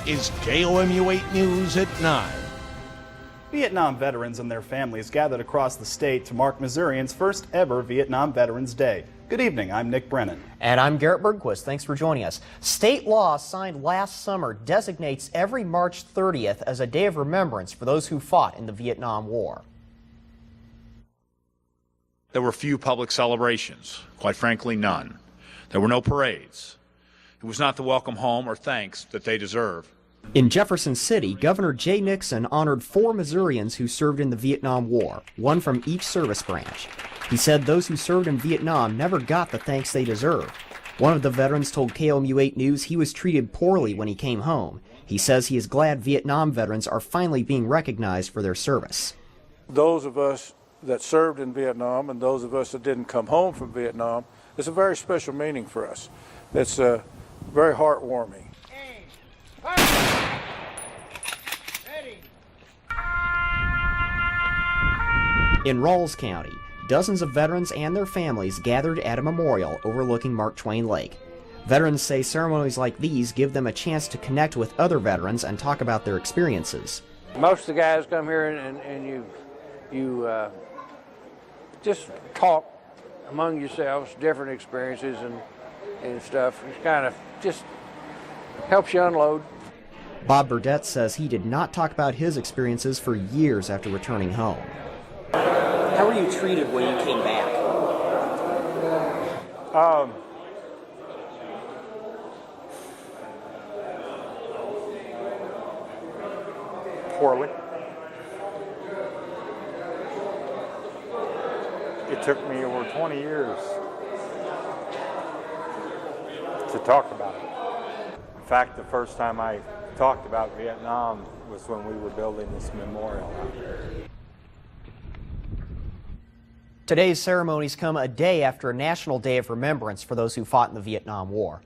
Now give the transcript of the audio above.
is KOMU 8 News at 9. Vietnam veterans and their families gathered across the state to mark Missourians' first ever Vietnam Veterans Day. Good evening, I'm Nick Brennan. And I'm Garrett Bergquist. Thanks for joining us. State law signed last summer designates every March 30th as a day of remembrance for those who fought in the Vietnam War. There were few public celebrations, quite frankly none. There were no parades. It was not the welcome home or thanks that they deserve. In Jefferson City, Governor Jay Nixon honored 4 Missourians who served in the Vietnam War, one from each service branch. He said those who served in Vietnam never got the thanks they deserved. One of the veterans told KOMU 8 News he was treated poorly when he came home. He says he is glad Vietnam veterans are finally being recognized for their service. Those of us that served in Vietnam and those of us that didn't come home from Vietnam, it's a very special meaning for us. It's very heartwarming. In Rawls County, dozens of veterans and their families gathered at a memorial overlooking Mark Twain Lake. Veterans say ceremonies like these give them a chance to connect with other veterans and talk about their experiences. Most of the guys come here and you just talk among yourselves, different experiences and stuff. It kind of just helps you unload. Bob Burdette says he did not talk about his experiences for years after returning home. How were you treated when you came back? Poorly. It took me over 20 years to talk about it. In fact, the first time I talked about Vietnam was when we were building this memorial out here. Today's ceremonies come a day after a national day of remembrance for those who fought in the Vietnam War.